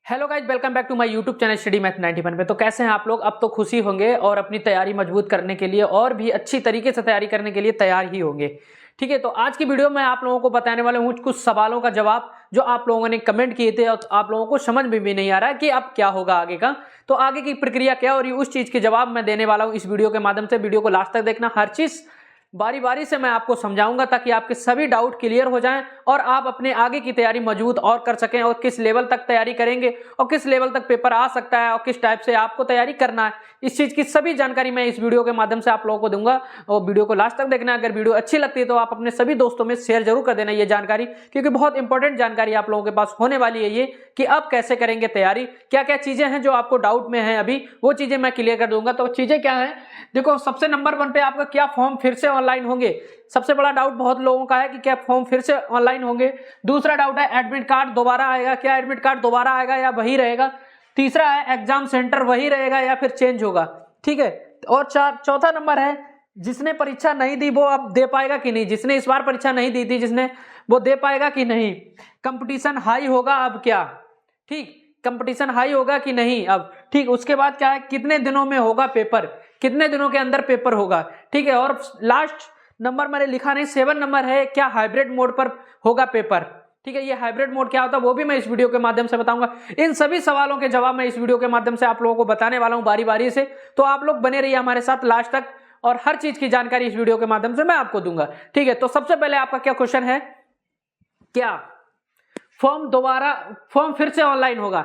Hello guys, welcome back to my YouTube channel study math 91 पे। तो कैसे हैं आप लोग? अब तो खुशी होंगे और अपनी तैयारी मजबूत करने के लिए और भी अच्छी तरीके से तैयारी करने के लिए तैयार ही होंगे। ठीक है, तो आज की वीडियो में आप लोगों को बताने वाला हूँ कुछ सवालों का जवाब जो आप लोगों ने कमेंट किए थे और आप लोगों को समझ में भी नहीं आ रहा है कि अब क्या होगा आगे का। तो आगे की प्रक्रिया क्या और ये उस चीज के जवाब मैं देने वाला हूँ इस वीडियो के माध्यम से। वीडियो को लास्ट तक देखना, हर चीज बारी बारी से मैं आपको समझाऊंगा ताकि आपके सभी डाउट क्लियर हो जाएं और आप अपने आगे की तैयारी मजबूत और कर सकें और किस लेवल तक तैयारी करेंगे और किस लेवल तक पेपर आ सकता है और किस टाइप से आपको तैयारी करना है, इस चीज की सभी जानकारी मैं इस वीडियो के माध्यम से आप लोगों को दूंगा। और वीडियो को लास्ट तक देखना। अगर वीडियो अच्छी लगती है तो आप अपने सभी दोस्तों में शेयर जरूर कर देना ये जानकारी, क्योंकि बहुत इंपॉर्टेंट जानकारी आप लोगों के पास होने वाली है ये कि आप कैसे करेंगे तैयारी, क्या क्या चीजें हैं जो आपको डाउट में है अभी, वो चीजें मैं क्लियर कर दूंगा। तो चीजें क्या है, देखो सबसे नंबर 1 पे आपका क्या फॉर्म फिर से ऑनलाइन होंगे। सबसे बड़ा डाउट बहुत लोगों का है कि क्या फॉर्म फिर से ऑनलाइन होंगे। दूसरा डाउट है एडमिट कार्ड दोबारा आएगा, क्या एडमिट कार्ड दोबारा आएगा या वही रहेगा। तीसरा है एग्जाम सेंटर वही रहेगा या फिर चेंज होगा। ठीक है, और चौथा नंबर है जिसने परीक्षा नहीं दी वो अब दे पाएगा कि नहीं, जिसने इस बार परीक्षा नहीं दी थी जिसने, वो दे पाएगा कि नहीं। कंपटीशन हाई होगा अब क्या, ठीक, कंपटीशन हाई होगा कि नहीं अब। ठीक, उसके बाद क्या है, कितने दिनों में होगा पेपर, कितने दिनों के अंदर पेपर होगा। ठीक है, और लास्ट नंबर मैंने लिखा नहीं, 7 नंबर है, क्या हाइब्रिड मोड पर होगा पेपर। ठीक है, ये हाइब्रिड मोड क्या होता है वो भी मैं इस वीडियो के माध्यम से बताऊंगा। इन सभी सवालों के जवाब मैं इस वीडियो के माध्यम से आप लोगों को बताने वाला हूं बारी बारी से। तो आप लोग बने रहिए हमारे साथ लास्ट तक और हर चीज की जानकारी इस वीडियो के माध्यम से मैं आपको दूंगा। ठीक है, तो सबसे पहले आपका क्या क्वेश्चन है, क्या फॉर्म फिर से ऑनलाइन होगा।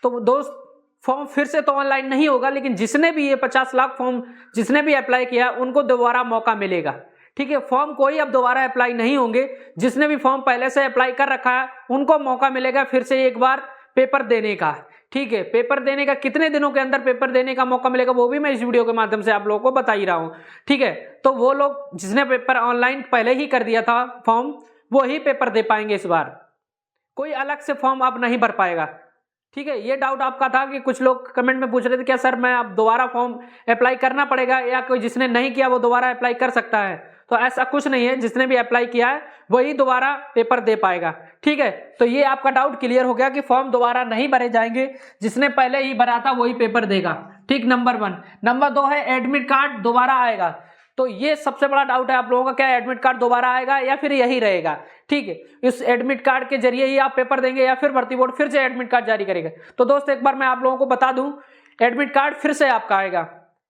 तो दोस्त, फॉर्म फिर से तो ऑनलाइन नहीं होगा, लेकिन जिसने भी ये 50 लाख फॉर्म जिसने भी अप्लाई किया उनको दोबारा मौका मिलेगा। ठीक है, फॉर्म कोई अब दोबारा अप्लाई नहीं होंगे। जिसने भी फॉर्म पहले से अप्लाई कर रखा है उनको मौका मिलेगा फिर से एक बार पेपर देने का। ठीक है, पेपर देने का कितने दिनों के अंदर पेपर देने का मौका मिलेगा वो भी मैं इस वीडियो के माध्यम से आप लोगों को बता ही रहा हूं। ठीक है, तो वो लोग जिसने पेपर ऑनलाइन पहले ही कर दिया था फॉर्म, वो ही पेपर दे पाएंगे इस बार, कोई अलग से फॉर्म अब नहीं भर पाएगा। ठीक है, ये डाउट आपका था कि कुछ लोग कमेंट में पूछ रहे थे क्या सर मैं अब दोबारा फॉर्म अप्लाई करना पड़ेगा या कोई जिसने नहीं किया वो दोबारा अप्लाई कर सकता है। तो ऐसा कुछ नहीं है, जिसने भी अप्लाई किया है वही दोबारा पेपर दे पाएगा। ठीक है, तो ये आपका डाउट क्लियर हो गया कि फॉर्म दोबारा नहीं भरे जाएंगे, जिसने पहले ही भरा था वही पेपर देगा। ठीक, नंबर 1। नंबर 2 है एडमिट कार्ड दोबारा आएगा। तो ये सबसे बड़ा डाउट है आप लोगों का, क्या एडमिट कार्ड दोबारा आएगा या फिर यही रहेगा। ठीक है, इस एडमिट कार्ड के जरिए ही आप पेपर देंगे या फिर भर्ती बोर्ड फिर से एडमिट कार्ड जारी करेगा। तो दोस्त एक बार मैं आप लोगों को बता दूं, एडमिट कार्ड फिर से आपका आएगा।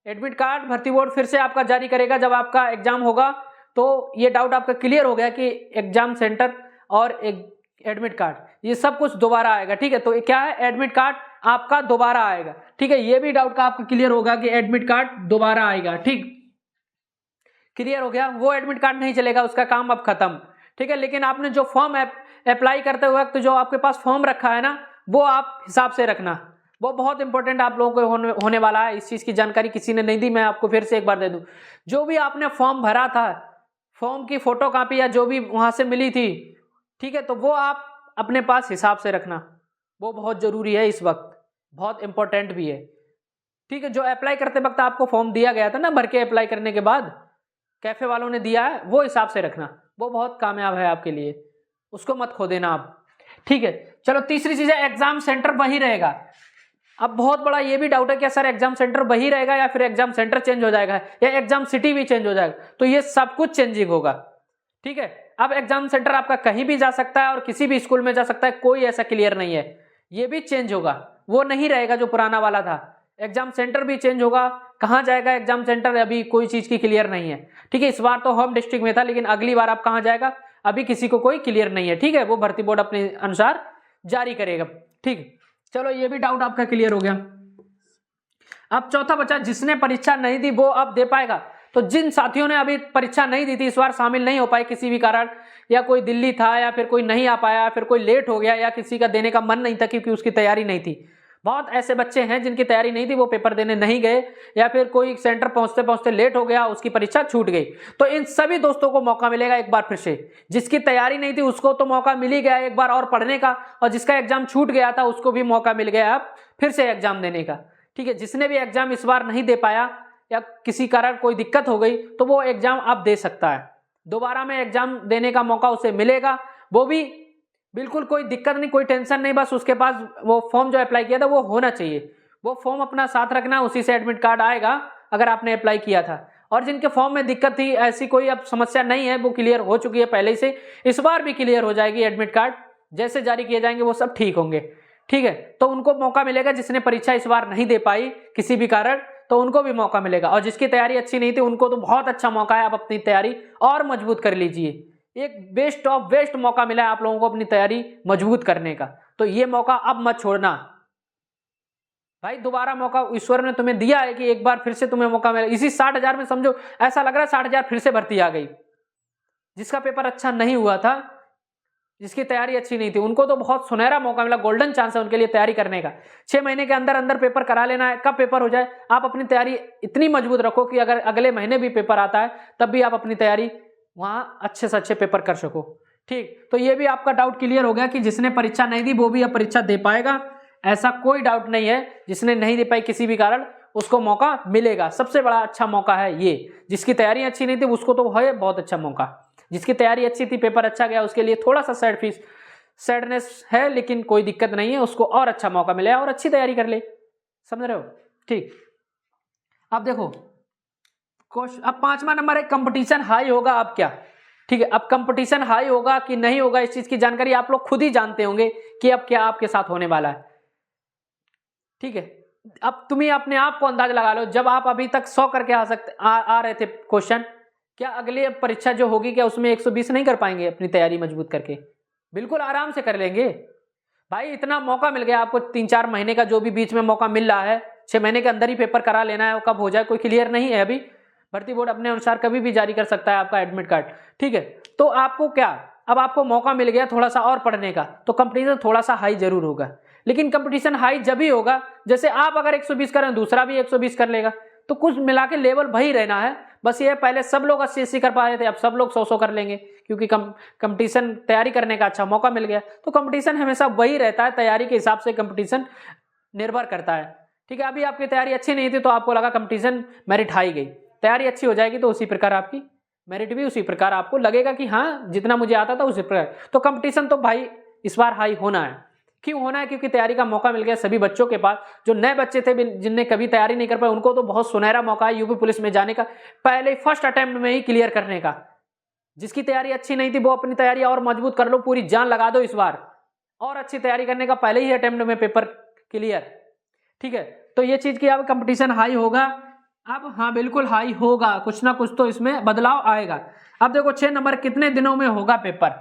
एडमिट कार्ड भर्ती बोर्ड फिर से आपका जारी करेगा जब आपका एग्जाम होगा। तो ये डाउट आपका क्लियर हो गया कि एग्जाम सेंटर और एडमिट कार्ड ये सब कुछ दोबारा आएगा। ठीक है, तो क्या है, एडमिट कार्ड आपका दोबारा आएगा। ठीक है, ये भी डाउट का आपका क्लियर होगा कि एडमिट कार्ड दोबारा आएगा। ठीक, क्लियर हो गया, वो एडमिट कार्ड नहीं चलेगा, उसका काम अब खत्म। ठीक है, लेकिन आपने जो फॉर्म अप्लाई करते वक्त जो आपके पास फॉर्म रखा है ना, वो आप हिसाब से रखना, वो बहुत इंपॉर्टेंट आप लोगों को होने वाला है। इस चीज की जानकारी किसी ने नहीं दी, मैं आपको फिर से एक बार दे दूं। जो भी आपने फॉर्म भरा था, फॉर्म की फोटो कॉपी या जो भी वहां से मिली थी, ठीक है, तो वो आप अपने पास हिसाब से रखना, वो बहुत जरूरी है इस वक्त, बहुत इंपॉर्टेंट भी है। ठीक है, जो अप्लाई करते वक्त आपको फॉर्म दिया गया था ना भर के अप्लाई करने के बाद, कैफे वालों ने दिया है, वो हिसाब से रखना, वो बहुत कामयाब है आपके लिए, उसको मत खो देना आप। ठीक है, चलो तीसरी चीज है एग्जाम सेंटर वही रहेगा। अब बहुत बड़ा ये भी डाउट है कि सर एग्जाम सेंटर वही रहेगा या फिर एग्जाम सेंटर चेंज हो जाएगा या एग्जाम सिटी भी चेंज हो जाएगा। तो ये सब कुछ चेंजिंग होगा। ठीक है, अब एग्जाम सेंटर आपका कहीं भी जा सकता है और किसी भी स्कूल में जा सकता है, कोई ऐसा क्लियर नहीं है। ये भी चेंज होगा, वो नहीं रहेगा जो पुराना वाला था। एग्जाम सेंटर भी चेंज होगा, कहां जाएगा एग्जाम सेंटर अभी कोई चीज की क्लियर नहीं है। ठीक है, इस बार तो होम डिस्ट्रिक्ट में था, लेकिन अगली बार आप कहां जाएगा अभी किसी को कोई क्लियर नहीं है। ठीक है, वो भर्ती बोर्ड अपने अनुसार जारी करेगा। ठीक, चलो ये भी डाउट आपका क्लियर हो गया। अब चौथा बचा, जिसने परीक्षा नहीं दी वो अब दे पाएगा। तो जिन साथियों ने अभी परीक्षा नहीं दी थी, इस बार शामिल नहीं हो पाए किसी भी कारण, या कोई दिल्ली था या फिर कोई नहीं आ पाया, फिर कोई लेट हो गया या किसी का देने का मन नहीं था क्योंकि उसकी तैयारी नहीं थी। बहुत ऐसे बच्चे हैं जिनकी तैयारी नहीं थी, वो पेपर देने नहीं गए, या फिर कोई सेंटर पहुंचते पहुंचते लेट हो गया, उसकी परीक्षा छूट गई। तो इन सभी दोस्तों को मौका मिलेगा एक बार फिर से। जिसकी तैयारी नहीं थी उसको तो मौका मिल ही गया एक बार और पढ़ने का, और जिसका एग्जाम छूट गया था उसको भी मौका मिल गया अब फिर से एग्जाम देने का। ठीक है, जिसने भी एग्जाम इस बार नहीं दे पाया या किसी कारण कोई दिक्कत हो गई तो वो एग्जाम अब दे सकता है, दोबारा में एग्जाम देने का मौका उसे मिलेगा। वो भी बिल्कुल कोई दिक्कत नहीं, कोई टेंशन नहीं, बस उसके पास वो फॉर्म जो अप्लाई किया था वो होना चाहिए। वो फॉर्म अपना साथ रखना, उसी से एडमिट कार्ड आएगा अगर आपने अप्लाई किया था। और जिनके फॉर्म में दिक्कत थी, ऐसी कोई अब समस्या नहीं है, वो क्लियर हो चुकी है पहले से, इस बार भी क्लियर हो जाएगी। एडमिट कार्ड जैसे जारी किए जाएंगे वो सब ठीक होंगे, ठीक है। तो उनको मौका मिलेगा, जिसने परीक्षा इस बार नहीं दे पाई किसी भी कारण, तो उनको भी मौका मिलेगा। और जिसकी तैयारी अच्छी नहीं थी उनको तो बहुत अच्छा मौका है, आप अपनी तैयारी और मजबूत कर लीजिए। एक बेस्ट ऑफ बेस्ट मौका मिला है आप लोगों को अपनी तैयारी मजबूत करने का, तो ये मौका अब मत छोड़ना भाई। दोबारा मौका ईश्वर ने तुम्हें दिया है कि एक बार फिर से तुम्हें मौका मिला। इसी 60,000 में समझो, ऐसा लग रहा है 60,000 फिर से भर्ती आ गई। जिसका पेपर अच्छा नहीं हुआ था, जिसकी तैयारी अच्छी नहीं थी, उनको तो बहुत सुनहरा मौका मिला, गोल्डन चांस है उनके लिए तैयारी करने का। 6 महीने के अंदर अंदर पेपर करा लेना है, कब पेपर हो जाए आप अपनी तैयारी इतनी मजबूत रखो कि अगर अगले महीने भी पेपर आता है तब भी आप अपनी तैयारी वहां अच्छे से अच्छे पेपर कर सको, ठीक। तो ये भी आपका डाउट क्लियर हो गया कि जिसने परीक्षा नहीं दी वो भी अब परीक्षा दे पाएगा, ऐसा कोई डाउट नहीं है। जिसने नहीं दे पाई किसी भी कारण, उसको मौका मिलेगा। सबसे बड़ा अच्छा मौका है ये। जिसकी तैयारी अच्छी नहीं थी उसको तो है बहुत अच्छा मौका, जिसकी तैयारी अच्छी थी, पेपर अच्छा गया, उसके लिए थोड़ा सा सैडनेस है, लेकिन कोई दिक्कत नहीं है, उसको और अच्छा मौका मिले और अच्छी तैयारी कर ले। समझ रहे हो, ठीक। अब देखो क्वेश्चन, अब 5वां नंबर है कंपटीशन हाई होगा अब क्या, ठीक है। अब कंपटीशन हाई होगा कि नहीं होगा, इस चीज की जानकारी आप लोग खुद ही जानते होंगे कि अब क्या आपके साथ होने वाला है, ठीक है। अब तुम ही अपने आप को अंदाज लगा लो, जब आप अभी तक 100 करके आ रहे थे क्वेश्चन, क्या अगली परीक्षा जो होगी क्या उसमें 120 नहीं कर पाएंगे अपनी तैयारी मजबूत करके? बिल्कुल आराम से कर लेंगे भाई। इतना मौका मिल गया आपको, 3-4 महीने का जो भी बीच में मौका मिल रहा है, 6 महीने के अंदर ही पेपर करा लेना है। कब हो जाए कोई क्लियर नहीं है अभी, भर्ती बोर्ड अपने अनुसार कभी भी जारी कर सकता है आपका एडमिट कार्ड, ठीक है। तो आपको क्या, अब आपको मौका मिल गया थोड़ा सा और पढ़ने का, तो कंपटीशन थोड़ा सा हाई जरूर होगा। लेकिन कंपटीशन हाई जब ही होगा, जैसे आप अगर 120 करें दूसरा भी 120 कर लेगा, तो कुछ मिला के लेवल वही रहना है। बस ये पहले सब लोग 80-80 कर पा रहे थे, अब सब लोग 100-100 कर लेंगे, क्योंकि कंपटीशन तैयारी करने का अच्छा मौका मिल गया। तो कंपटीशन हमेशा वही रहता है, तैयारी के हिसाब से कंपटीशन निर्भर करता है, ठीक है। अभी आपकी तैयारी अच्छी नहीं थी तो आपको लगा कंपटीशन मेरिट हाई गई, तैयारी अच्छी हो जाएगी तो उसी प्रकार आपकी मेरिट भी उसी प्रकार आपको लगेगा कि हाँ जितना मुझे आता था उसी प्रकार। तो कंपटीशन तो भाई इस बार हाई होना है। क्यों होना है? क्योंकि तैयारी का मौका मिल गया सभी बच्चों के पास। जो नए बच्चे थे जिनने कभी तैयारी नहीं कर पाए, उनको तो बहुत सुनहरा मौका है यूपी पुलिस में जाने का, पहले फर्स्ट अटेम्प्ट में ही क्लियर करने का। जिसकी तैयारी अच्छी नहीं थी वो अपनी तैयारी और मजबूत कर लो, पूरी जान लगा दो इस बार, और अच्छी तैयारी करने का, पहले ही अटेम्प्ट में पेपर क्लियर, ठीक है। तो ये चीज की अब कंपटीशन हाई होगा, अब हाँ बिल्कुल हाई होगा, कुछ ना कुछ तो इसमें बदलाव आएगा। अब देखो 6 नंबर, कितने दिनों में होगा पेपर।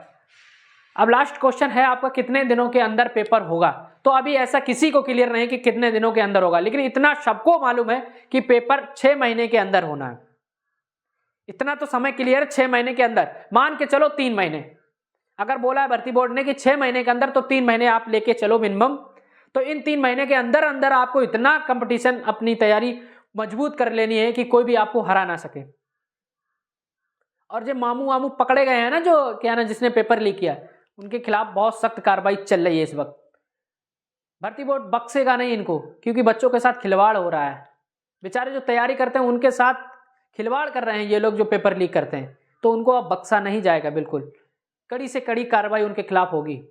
अब लास्ट क्वेश्चन है आपका, कितने दिनों के अंदर पेपर होगा। तो अभी ऐसा किसी को क्लियर नहीं कि कितने दिनों के अंदर होगा, लेकिन इतना सबको मालूम है कि पेपर 6 महीने के अंदर होना है। इतना तो समय क्लियर, 6 महीने के अंदर, मान के चलो 3 महीने अगर बोला है भर्ती बोर्ड ने कि 6 महीने के अंदर, तो 3 महीने आप लेके चलो मिनिमम। तो इन 3 महीने के अंदर अंदर आपको इतना कंपटीशन, अपनी तैयारी मजबूत कर लेनी है कि कोई भी आपको हरा ना सके। और जो मामू वामू पकड़े गए हैं ना, जो क्या ना जिसने पेपर लीक किया, उनके खिलाफ बहुत सख्त कार्रवाई चल रही है इस वक्त। भर्ती बोर्ड बख्शेगा नहीं इनको, क्योंकि बच्चों के साथ खिलवाड़ हो रहा है। बेचारे जो तैयारी करते हैं उनके साथ खिलवाड़ कर रहे हैं ये लोग जो पेपर लीक करते हैं, तो उनको अब बख्शा नहीं जाएगा। बिल्कुल कड़ी से कड़ी कार्रवाई उनके खिलाफ होगी।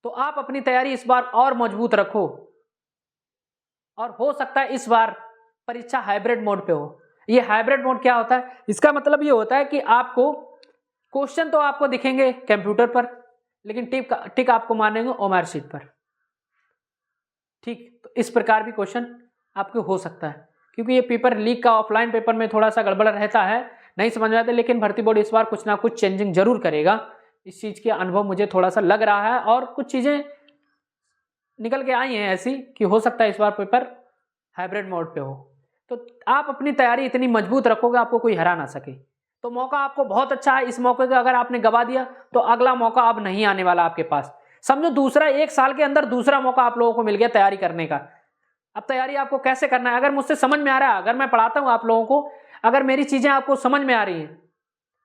तो आप अपनी तैयारी इस बार और मजबूत रखो, और हो सकता है इस बार परीक्षा हाइब्रिड मोड पे हो। ये हाइब्रिड मोड क्या होता है? इसका मतलब ये होता है कि आपको क्वेश्चन तो आपको दिखेंगे कंप्यूटर पर, लेकिन टिक आपको मानेंगे ओएमआर शीट पर, ठीक। तो इस प्रकार भी क्वेश्चन आपको हो सकता है, क्योंकि ये पेपर लीक का ऑफलाइन पेपर में थोड़ा सा गड़बड़ रहता है, नहीं समझ में आता, लेकिन भर्ती बोर्ड इस बार कुछ ना कुछ चेंजिंग जरूर करेगा। इस चीज के अनुभव मुझे थोड़ा सा लग रहा है, और कुछ चीजें निकल के आई हैं ऐसी कि हो सकता है इस बार पेपर हाइब्रिड मोड पे हो। तो आप अपनी तैयारी इतनी मजबूत रखोगे आपको कोई हरा ना सके। तो मौका आपको बहुत अच्छा है। इस मौके को अगर आपने गवा दिया तो अगला मौका अब नहीं आने वाला आपके पास। समझो दूसरा, 1 साल के अंदर दूसरा मौका आप लोगों को मिल गया तैयारी करने का। अब तैयारी आपको कैसे करना है, अगर मुझसे समझ में आ रहा है, अगर मैं पढ़ाता हूं आप लोगों को, अगर मेरी चीजें आपको समझ में आ रही हैं,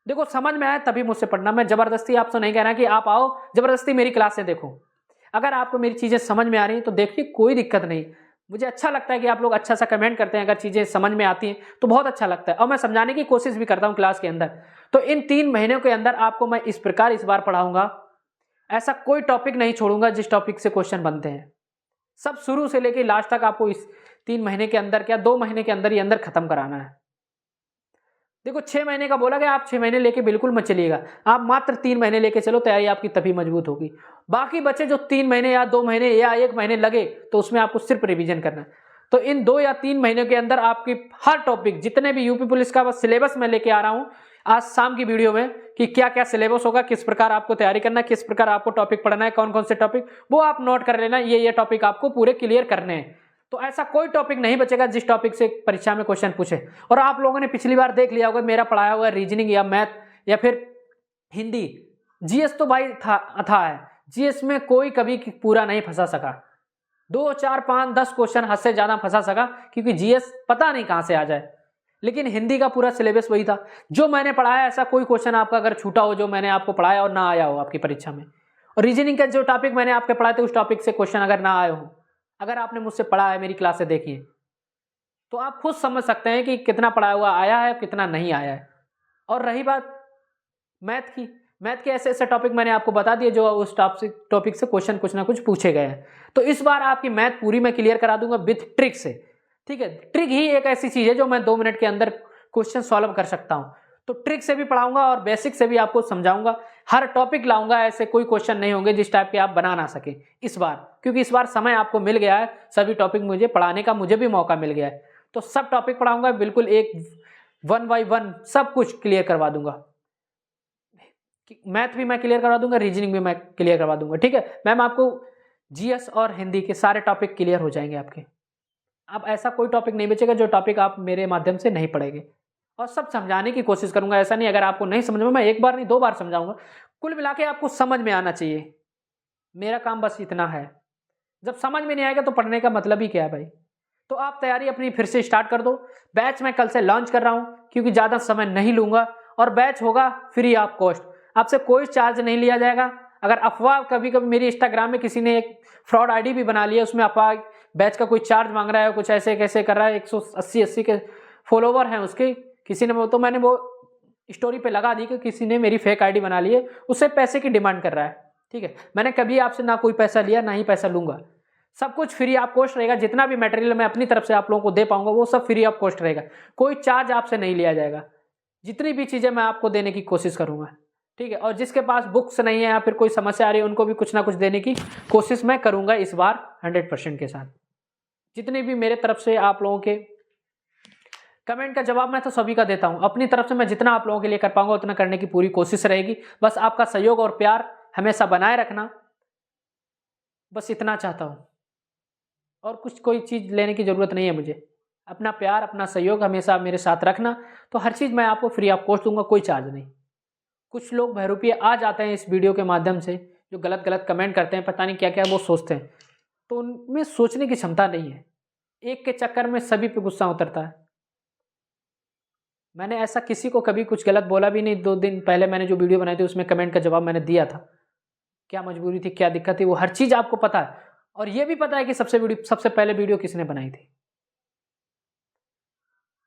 देखो समझ में आए तभी मुझसे पढ़ना। मैं जबरदस्ती आपसे नहीं कह रहा कि आप आओ जबरदस्ती मेरी क्लासें देखो। अगर आपको मेरी चीजें समझ में आ रही हैं तो देखिए, कोई दिक्कत नहीं। मुझे अच्छा लगता है कि आप लोग अच्छा सा कमेंट करते हैं, अगर चीजें समझ में आती हैं तो बहुत अच्छा लगता है, और मैं समझाने की कोशिश भी करता हूं क्लास के अंदर। तो इन 3 महीनों के अंदर आपको मैं इस प्रकार इस बार पढ़ाऊंगा ऐसा कोई टॉपिक नहीं छोड़ूंगा जिस टॉपिक से क्वेश्चन बनते हैं। सब शुरू से लेके लास्ट तक आपको इस 3 महीने के अंदर, क्या 2 महीने के अंदर ही अंदर खत्म कराना है। देखो 6 महीने का बोला गया, आप 6 महीने लेके बिल्कुल मत चलिएगा, आप मात्र 3 महीने लेके चलो, तैयारी आपकी तभी मजबूत होगी। बाकी बचे जो 3 महीने या 2 महीने या 1 महीने लगे, तो उसमें आपको सिर्फ रिवीजन करना है। तो इन 2 या 3 महीने के अंदर आपकी हर टॉपिक, जितने भी यूपी पुलिस का बस सिलेबस मैं लेके आ रहा हूं आज शाम की वीडियो में, कि क्या क्या सिलेबस होगा, किस प्रकार आपको तैयारी करना है, किस प्रकार आपको टॉपिक पढ़ना है, कौन कौन से टॉपिक, वो आप नोट कर लेना। ये टॉपिक आपको पूरे क्लियर करने हैं। तो ऐसा कोई टॉपिक नहीं बचेगा जिस टॉपिक से परीक्षा में क्वेश्चन पूछे। और आप लोगों ने पिछली बार देख लिया होगा मेरा पढ़ाया हुआ रीजनिंग या मैथ या फिर हिंदी, जीएस तो भाई था है, जीएस में कोई कभी पूरा नहीं फंसा सका। 2, 4, 5, 10 क्वेश्चन हद से ज्यादा फंसा सका, क्योंकि जीएस पता नहीं कहां से आ जाए। लेकिन हिंदी का पूरा सिलेबस वही था जो मैंने पढ़ाया। ऐसा कोई क्वेश्चन आपका अगर छूटा हो जो मैंने आपको पढ़ाया और ना आया हो आपकी परीक्षा में। और रीजनिंग का जो टॉपिक मैंने आपके पढ़ाए थे, उस टॉपिक से क्वेश्चन अगर ना आए हो, अगर आपने मुझसे पढ़ा है, मेरी क्लास से देखिए, तो आप खुद समझ सकते हैं कि कितना पढ़ा हुआ आया है, कितना नहीं आया है। और रही बात मैथ की, मैथ के ऐसे ऐसे टॉपिक मैंने आपको बता दिए जो उस टॉपिक से क्वेश्चन कुछ ना कुछ पूछे गए हैं। तो इस बार आपकी मैथ पूरी मैं क्लियर करा दूंगा विथ ट्रिक से। ठीक है, ट्रिक ही एक ऐसी चीज है जो मैं 2 मिनट के अंदर क्वेश्चन सॉल्व कर सकता हूं। तो ट्रिक से भी पढ़ाऊंगा और बेसिक से भी आपको समझाऊंगा। हर टॉपिक लाऊंगा, ऐसे कोई क्वेश्चन नहीं होंगे जिस टाइप के आप बना ना सके इस बार, क्योंकि इस बार समय आपको मिल गया है, सभी टॉपिक मुझे पढ़ाने का मुझे भी मौका मिल गया है। तो सब टॉपिक पढ़ाऊंगा बिल्कुल, एक 1 by 1 सब कुछ क्लियर करवा दूंगा। मैथ भी मैं क्लियर करवा दूंगा, रीजनिंग भी मैं क्लियर करवा दूंगा। ठीक है मैम, आपको जीएस और हिंदी के सारे टॉपिक क्लियर हो जाएंगे आपके। अब ऐसा कोई टॉपिक नहीं बचेगा जो टॉपिक आप मेरे माध्यम से नहीं पढ़ेंगे। और सब समझाने की कोशिश करूंगा, ऐसा नहीं अगर आपको नहीं समझ में, मैं 1 बार नहीं 2 बार समझाऊंगा। कुल मिला के आपको समझ में आना चाहिए, मेरा काम बस इतना है। जब समझ में नहीं आएगा तो पढ़ने का मतलब ही क्या है भाई। तो आप तैयारी अपनी फिर से स्टार्ट कर दो। बैच मैं कल से लॉन्च कर रहा हूं, क्योंकि ज़्यादा समय नहीं लूंगा, और बैच होगा फ्री ऑफ कॉस्ट, आपसे कोई चार्ज नहीं लिया जाएगा। अगर अफवाह, कभी कभी मेरी इंस्टाग्राम में किसी ने एक फ्रॉड आईडी भी बना लिया, उसमें अफवाह बैच का कोई चार्ज मांग रहा है, कुछ ऐसे कैसे कर रहा है, 180 के फॉलोवर हैं उसके, किसी ने, तो मैंने वो स्टोरी पे लगा दी कि किसी ने मेरी फेक आईडी बना ली है, उससे पैसे की डिमांड कर रहा है। ठीक है, मैंने कभी आपसे ना कोई पैसा लिया ना ही पैसा लूंगा, सब कुछ फ्री ऑफ कॉस्ट रहेगा। जितना भी मटेरियल मैं अपनी तरफ से आप लोगों को दे पाऊंगा वो सब फ्री ऑफ कॉस्ट रहेगा, कोई चार्ज आपसे नहीं लिया जाएगा। जितनी भी चीजें मैं आपको देने की कोशिश करूंगा। ठीक है, और जिसके पास बुक्स नहीं है या फिर कोई समस्या आ रही है, उनको भी कुछ ना कुछ देने की कोशिश मैं करूंगा इस बार 100% के साथ। जितने भी मेरे तरफ से आप लोगों के कमेंट का जवाब मैं तो सभी का देता हूं, अपनी तरफ से मैं जितना आप लोगों के लिए कर पाऊंगा उतना करने की पूरी कोशिश रहेगी। बस आपका सहयोग और प्यार हमेशा बनाए रखना, बस इतना चाहता हूं। और कुछ कोई चीज लेने की जरूरत नहीं है मुझे, अपना प्यार अपना सहयोग हमेशा मेरे साथ रखना। तो हर चीज मैं आपको फ्री ऑफ कॉस्ट दूंगा, कोई चार्ज नहीं। कुछ लोग बहरूपिये आ जाते हैं इस वीडियो के माध्यम से, जो गलत गलत कमेंट करते हैं, पता नहीं क्या क्या वो सोचते हैं, तो उनमें सोचने की क्षमता नहीं है। एक के चक्कर में सभी पे गुस्सा उतरता है। मैंने ऐसा किसी को कभी कुछ गलत बोला भी नहीं। 2 दिन पहले मैंने जो वीडियो बनाई थी उसमें कमेंट का जवाब मैंने दिया था, क्या मजबूरी थी, क्या दिक्कत थी, वो हर चीज आपको पता है। और ये भी पता है कि सबसे पहले वीडियो किसने बनाई थी,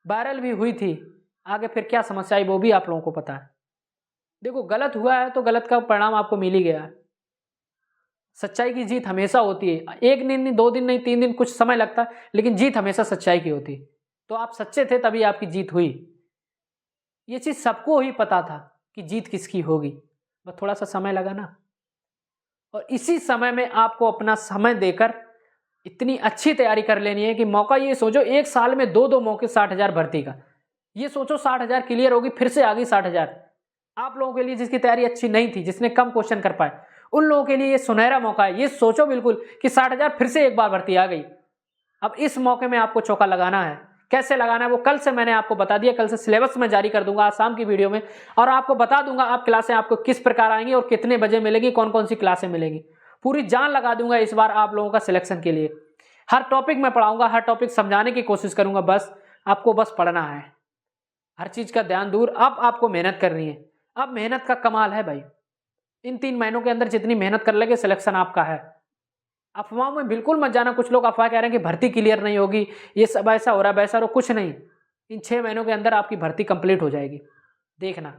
वायरल भी हुई थी, आगे फिर क्या समस्या आई वो भी आप लोगों को पता है। देखो गलत हुआ है तो गलत का परिणाम आपको मिल ही गया है। सच्चाई की जीत हमेशा होती है, 1 दिन नहीं 2 दिन नहीं 3 दिन, कुछ समय लगता है, लेकिन जीत हमेशा सच्चाई की होती है। तो आप सच्चे थे तभी आपकी जीत हुई। ये चीज सबको ही पता था कि जीत किसकी होगी, बस थोड़ा सा समय लगा ना। और इसी समय में आपको अपना समय देकर इतनी अच्छी तैयारी कर लेनी है कि मौका, ये सोचो 1 साल में 2 मौके 60,000 भर्ती का, ये सोचो 60,000 क्लियर होगी, फिर से आ गई 60,000। आप लोगों के लिए जिसकी तैयारी अच्छी नहीं थी, जिसने कम क्वेश्चन कर पाए, उन लोगों के लिए ये सुनहरा मौका है। ये सोचो बिल्कुल कि 60,000 फिर से एक बार भर्ती आ गई। अब इस मौके में आपको चौका लगाना है। कैसे लगाना है वो कल से मैंने आपको बता दिया, कल से सिलेबस में जारी कर दूंगा आज शाम की वीडियो में, और आपको बता दूंगा आप क्लासें आपको किस प्रकार आएंगी और कितने बजे मिलेगी, कौन कौन सी क्लासें मिलेंगी। पूरी जान लगा दूंगा इस बार आप लोगों का सिलेक्शन के लिए। हर टॉपिक में पढ़ाऊंगा, हर टॉपिक समझाने की कोशिश करूंगा, बस आपको बस पढ़ना है, हर चीज का ध्यान दूर। अब आपको मेहनत करनी है, अब मेहनत का कमाल है भाई। इन 3 महीनों के अंदर जितनी मेहनत कर लेंगे सिलेक्शन आपका है। अफवाहों में बिल्कुल मत जाना। कुछ लोग अफवाह कह रहे हैं कि भर्ती क्लियर नहीं होगी, ये सब ऐसा हो रहा है वैसा, कुछ नहीं। इन 6 महीनों के अंदर आपकी भर्ती कंप्लीट हो जाएगी, देखना।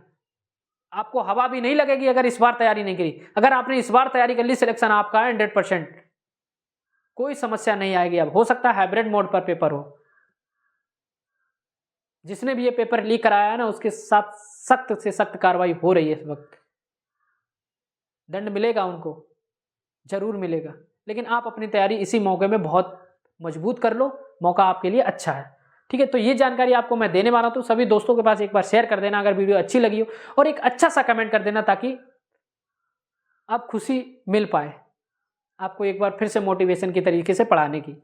आपको हवा भी नहीं लगेगी अगर इस बार तैयारी नहीं करी। अगर आपने इस बार तैयारी कर ली, सिलेक्शन आपका 100%, कोई समस्या नहीं आएगी। अब हो सकता है हाइब्रिड मोड पर पेपर हो। जिसने भी ये पेपर लीक कराया है ना, उसके साथ सख्त से सख्त कार्रवाई हो रही है इस वक्त। दंड मिलेगा उनको, जरूर मिलेगा। लेकिन आप अपनी तैयारी इसी मौके में बहुत मजबूत कर लो, मौका आपके लिए अच्छा है। ठीक है, तो ये जानकारी आपको मैं देने वाला हूं, सभी दोस्तों के पास एक बार शेयर कर देना अगर वीडियो अच्छी लगी हो, और एक अच्छा सा कमेंट कर देना ताकि आप खुशी मिल पाए आपको एक बार फिर से मोटिवेशन की तरीके से पढ़ाने की।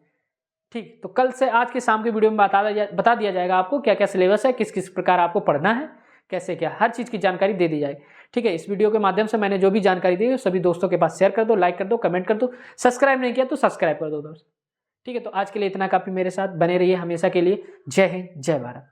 ठीक, तो कल से आज की शाम की वीडियो में बता दिया जाएगा आपको क्या क्या सिलेबस है, किस किस प्रकार आपको पढ़ना है, कैसे क्या, हर चीज़ की जानकारी दे दी जाएगी। ठीक है, इस वीडियो के माध्यम से मैंने जो भी जानकारी दी है सभी दोस्तों के पास शेयर कर दो, लाइक कर दो, कमेंट कर दो, सब्सक्राइब नहीं किया तो सब्सक्राइब कर दो दोस्त। ठीक है, तो आज के लिए इतना काफ़ी, मेरे साथ बने रहिए हमेशा के लिए। जय हिंद, जय भारत।